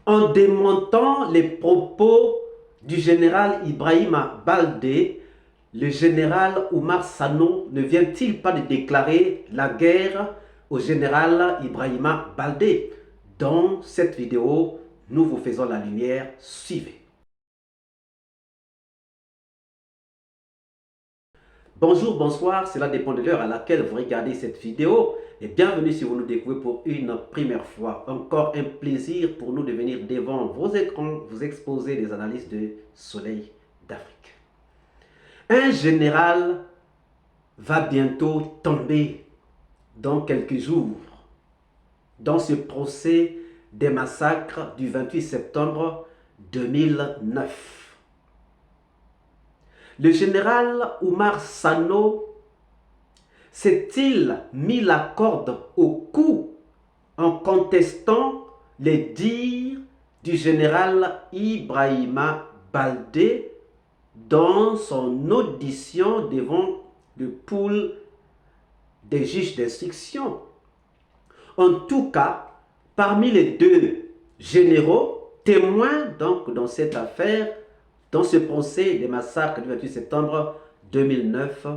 en démontant les propos du général Ibrahima Baldé, le général Oumar Sano ne vient-il pas de déclarer la guerre au général Ibrahima Baldé? Dans cette vidéo, nous vous faisons la lumière. Suivez. Bonjour, bonsoir, cela dépend de l'heure à laquelle vous regardez cette vidéo. Et bienvenue si vous nous découvrez pour une première fois. Encore un plaisir pour nous de venir devant vos écrans, vous exposer des analyses de Soleil d'Afrique. Un général va bientôt tomber dans quelques jours dans ce procès des massacres du 28 septembre 2009. Le général Oumar Sano s'est-il mis la corde au cou en contestant les dires du général Ibrahima Baldé dans son audition devant le pool des juges d'instruction? En tout cas, parmi les deux généraux témoins donc dans cette affaire, dans ce procès des massacres du 28 septembre 2009,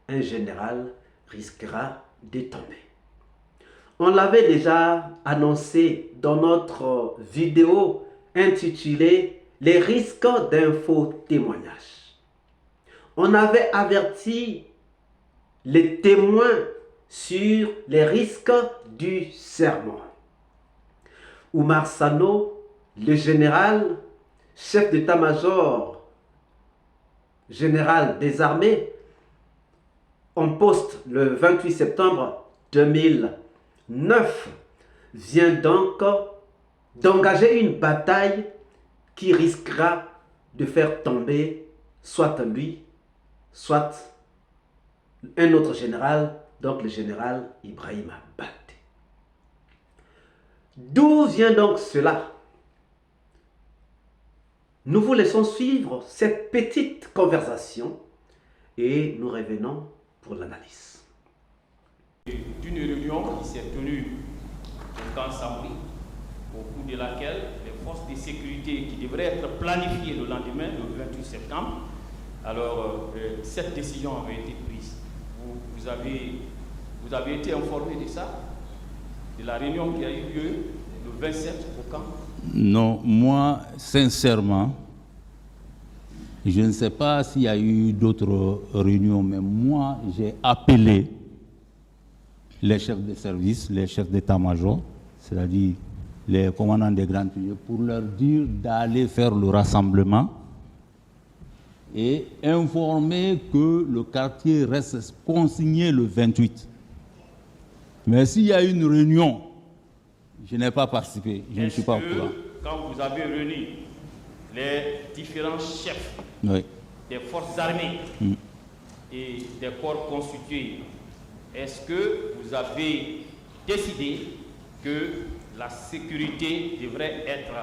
un général risquera de tomber. On l'avait déjà annoncé dans notre vidéo intitulée « Les risques d'un faux témoignage ». On avait averti les témoins sur les risques du serment. Oumar Sano, le général, chef d'état-major général des armées, en poste le 28 septembre 2009, vient donc d'engager une bataille qui risquera de faire tomber soit lui, soit un autre général, donc le général Ibrahima Baldé. D'où vient donc cela? Nous vous laissons suivre cette petite conversation et nous revenons pour l'analyse. D'une réunion qui s'est tenue au camp Samri, au cours de laquelle les forces de sécurité qui devraient être planifiées le lendemain, le 28 septembre, alors cette décision avait été prise. Vous avez été informé de ça, de la réunion qui a eu lieu le 27 au camp? Non, moi, sincèrement, je ne sais pas s'il y a eu d'autres réunions, mais moi, j'ai appelé les chefs de service, les chefs d'état-major, c'est-à-dire les commandants des grandes unités, pour leur dire d'aller faire le rassemblement et informer que le quartier reste consigné le 28. Mais s'il y a une réunion, je n'ai pas participé, je ne suis pas au courant. Quand vous avez réuni les différents chefs des forces armées et des corps constitués, est-ce que vous avez décidé que la sécurité devrait être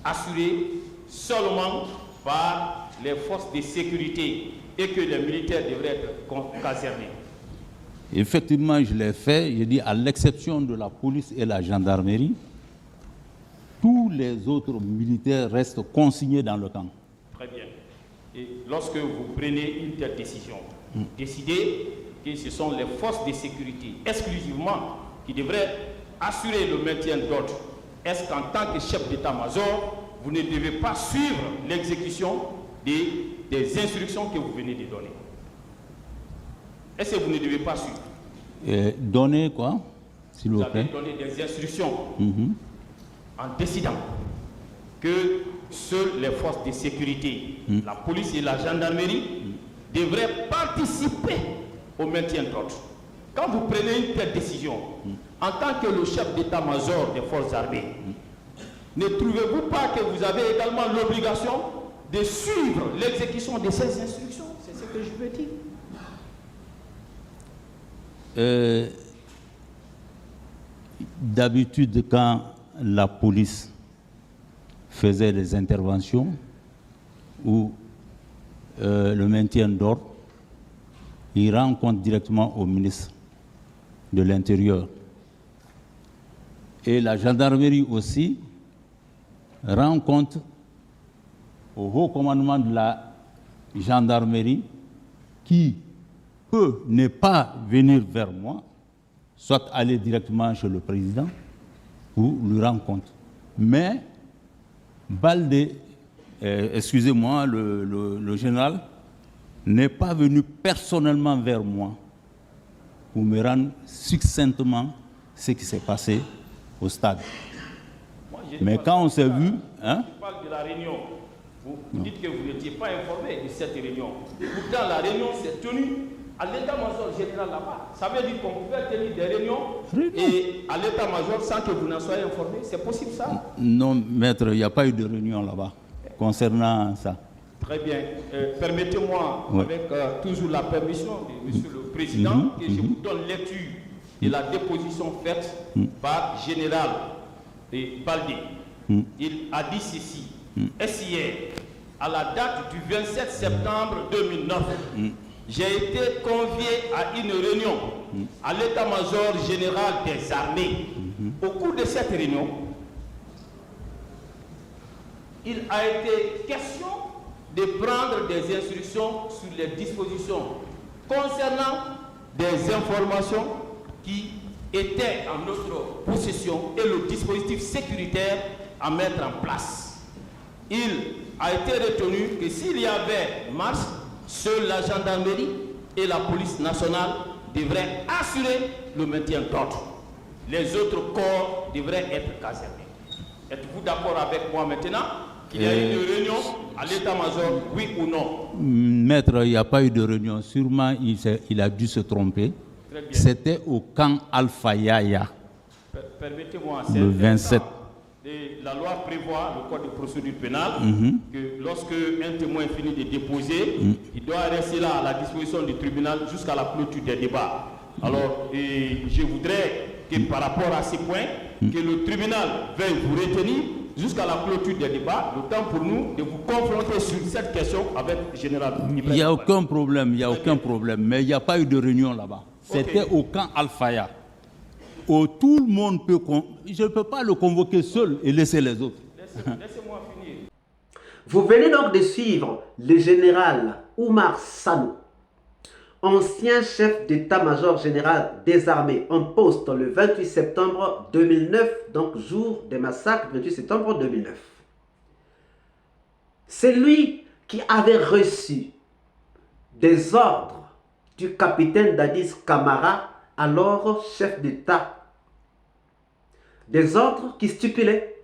assurée seulement par les forces de sécurité et que les militaires devraient être casernés? Effectivement, je l'ai fait. Je dis à l'exception de la police et la gendarmerie, tous les autres militaires restent consignés dans le camp. Très bien. Et lorsque vous prenez une telle décision, vous décidez que ce sont les forces de sécurité exclusivement qui devraient assurer le maintien d'ordre. Est-ce qu'en tant que chef d'état-major, vous ne devez pas suivre l'exécution des instructions que vous venez de donner? Est-ce que vous ne devez pas suivre? Donner quoi, s'il vous plaît? Vous avez donné des instructions en décidant que seules les forces de sécurité, la police et la gendarmerie, devraient participer au maintien d'ordre. Quand vous prenez une telle décision, en tant que le chef d'état-major des forces armées, ne trouvez-vous pas que vous avez également l'obligation de suivre l'exécution de ces instructions? C'est ce que je veux dire. D'habitude, quand la police faisait des interventions ou le maintien d'ordre, il rend compte directement au ministre de l'Intérieur. Et la gendarmerie aussi, rend compte au haut commandement de la gendarmerie qui peut ne pas venir vers moi, soit aller directement chez le président ou lui rendre compte. Mais Baldé, excusez-moi, le général, n'est pas venu personnellement vers moi pour me rendre succinctement ce qui s'est passé au stade. Mais quand on s'est vu... Hein? Je parle de la réunion. Vous dites que vous n'étiez pas informé de cette réunion. Pourtant, la réunion s'est tenue à l'état-major général là-bas. Ça veut dire qu'on pouvait tenir des réunions et à l'état-major sans que vous n'en soyez informé. C'est possible ça? Non, maître, il n'y a pas eu de réunion là-bas concernant ça. Très bien. Permettez-moi, avec toujours la permission de Monsieur le Président, que je vous donne lecture de la déposition faite par Général Baldé. Il a dit ceci. Est-ce hier, à la date du 27 septembre 2009, j'ai été convié à une réunion à l'état-major général des armées. Au cours de cette réunion, il a été question de prendre des instructions sur les dispositions concernant des informations qui étaient en notre possession et le dispositif sécuritaire à mettre en place. Il a été retenu que s'il y avait marche, seule la gendarmerie et la police nationale devraient assurer le maintien d'ordre. Les autres corps devraient être casernés. Êtes-vous d'accord avec moi maintenant qu'il y a eu une réunion à l'état-major, oui ou non? Maître, il n'y a pas eu de réunion. Sûrement, il a dû se tromper. C'était au camp Alpha Yaya. Permettez-moi, le 27. La loi prévoit, le code de procédure pénale, que lorsque un témoin finit de déposer, il doit rester là à la disposition du tribunal jusqu'à la clôture des débats. Alors, je voudrais que par rapport à ces points, que le tribunal veuille vous retenir jusqu'à la clôture des débats, le temps pour nous de vous confronter sur cette question avec le général Ibrahim. Il n'y a aucun problème, il n'y a aucun problème, mais il n'y a pas eu de réunion là-bas. C'était au camp Alfaya. Où tout le monde peut... Je ne peux pas le convoquer seul et laisser les autres. Laissez-moi finir. Vous venez donc de suivre le général Oumar Sanou, ancien chef d'état-major général des armées en poste le 28 septembre 2009, donc jour des massacres, 28 septembre 2009. C'est lui qui avait reçu des ordres du capitaine Dadis Camara, alors chef d'État. Des ordres qui stipulaient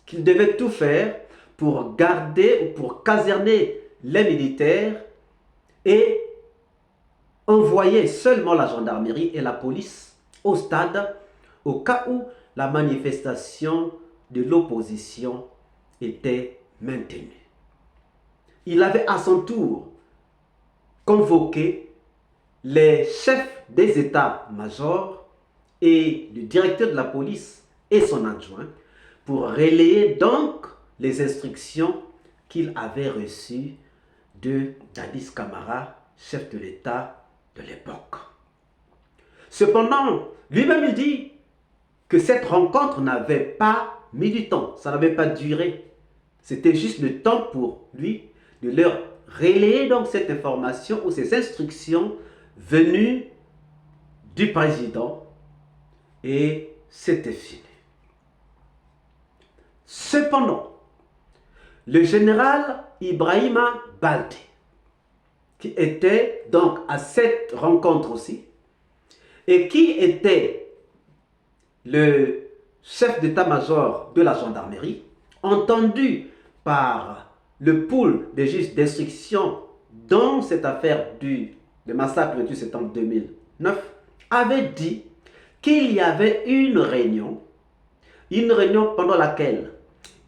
qu'il devait tout faire pour garder ou pour caserner les militaires et envoyer seulement la gendarmerie et la police au stade au cas où la manifestation de l'opposition était maintenue. Il avait à son tour convoqué les chefs des états-majors et le directeur de la police et son adjoint pour relayer donc les instructions qu'il avait reçues de Dadis Camara, chef de l'État de l'époque. Cependant, lui-même il dit que cette rencontre n'avait pas mis du temps, ça n'avait pas duré. C'était juste le temps pour lui de leur relayer donc cette information ou ces instructions venues du président et c'était fini. Cependant, le général Ibrahima Baldé, qui était donc à cette rencontre aussi, et qui était le chef d'état-major de la gendarmerie, entendu par le pool des juges d'instruction dans cette affaire du massacre du 28 septembre 2009, avait dit qu'il y avait une réunion pendant laquelle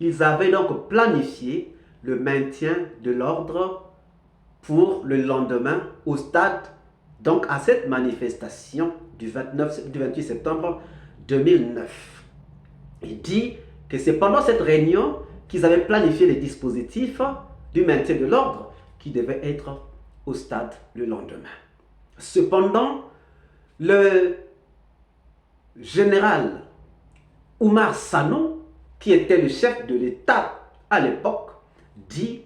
ils avaient donc planifié le maintien de l'ordre pour le lendemain au stade, donc à cette manifestation du 28 septembre 2009. Il dit que c'est pendant cette réunion qu'ils avaient planifié les dispositifs du maintien de l'ordre qui devait être au stade le lendemain. Cependant, le général Oumar Sanou qui était le chef de l'État à l'époque, dit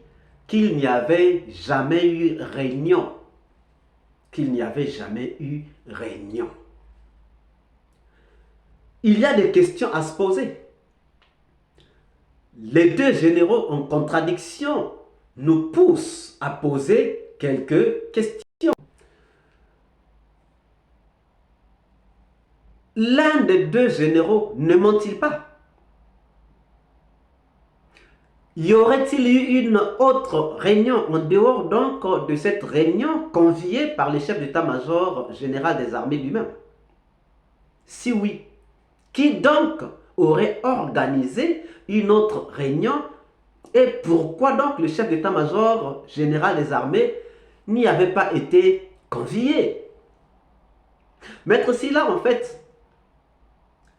qu'il n'y avait jamais eu réunion. Qu'il n'y avait jamais eu réunion. Il y a des questions à se poser. Les deux généraux en contradiction nous poussent à poser quelques questions. L'un des deux généraux ne ment-il pas? Y aurait-il eu une autre réunion en dehors donc de cette réunion conviée par le chef d'état-major général des armées lui-même? Si oui, qui donc aurait organisé une autre réunion et pourquoi donc le chef d'état-major général des armées n'y avait pas été convié? Maître Sylla, en fait,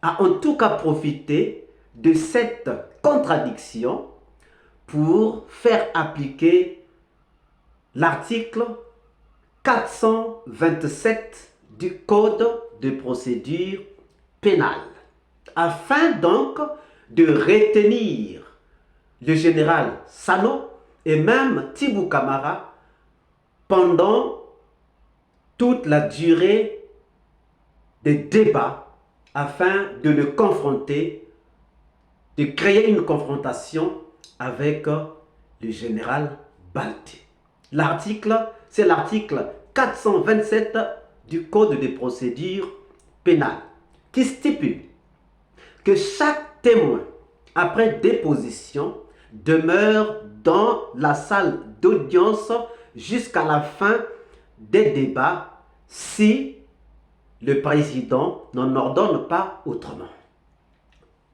a en tout cas profité de cette contradiction pour faire appliquer l'article 427 du Code de procédure pénale, afin donc de retenir le général Sano et même Tibou Camara pendant toute la durée des débats, afin de le confronter, de créer une confrontation avec le général Balté. L'article, c'est l'article 427 du Code de procédure pénale, qui stipule que chaque témoin, après déposition, demeure dans la salle d'audience jusqu'à la fin des débats si le président n'en ordonne pas autrement.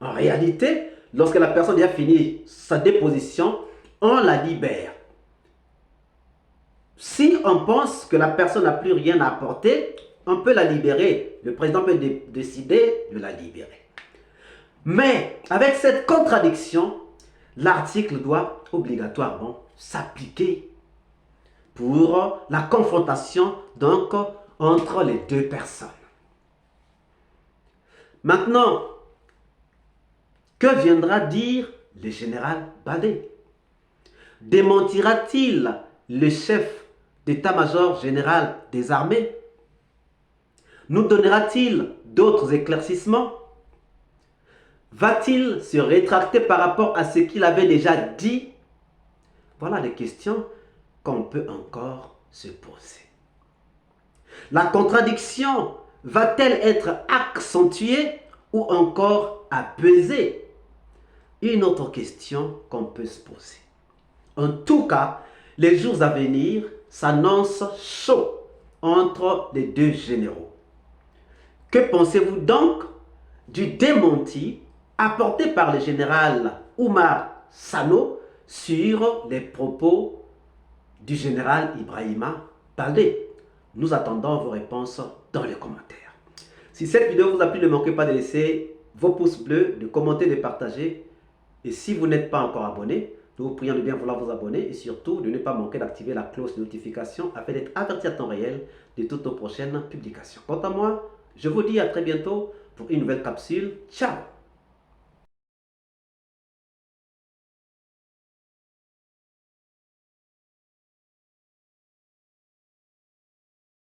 En réalité, lorsque la personne a fini sa déposition, on la libère. Si on pense que la personne n'a plus rien à apporter, on peut la libérer. Le président peut décider de la libérer. Mais avec cette contradiction, l'article doit obligatoirement s'appliquer pour la confrontation donc entre les deux personnes. Maintenant, que viendra dire le général Balté? Démentira-t-il le chef d'état-major général des armées? Nous donnera-t-il d'autres éclaircissements? Va-t-il se rétracter par rapport à ce qu'il avait déjà dit? Voilà des questions qu'on peut encore se poser. La contradiction va-t-elle être accentuée ou encore apaisée? Une autre question qu'on peut se poser. En tout cas, les jours à venir s'annoncent chauds entre les deux généraux. Que pensez-vous donc du démenti apporté par le général Oumar Sano sur les propos du général Ibrahima Balté? Nous attendons vos réponses dans les commentaires. Si cette vidéo vous a plu, ne manquez pas de laisser vos pouces bleus, de commenter, de partager. Et si vous n'êtes pas encore abonné, nous vous prions de bien vouloir vous abonner et surtout de ne pas manquer d'activer la cloche de notification afin d'être averti à temps réel de toutes nos prochaines publications. Quant à moi, je vous dis à très bientôt pour une nouvelle capsule. Ciao!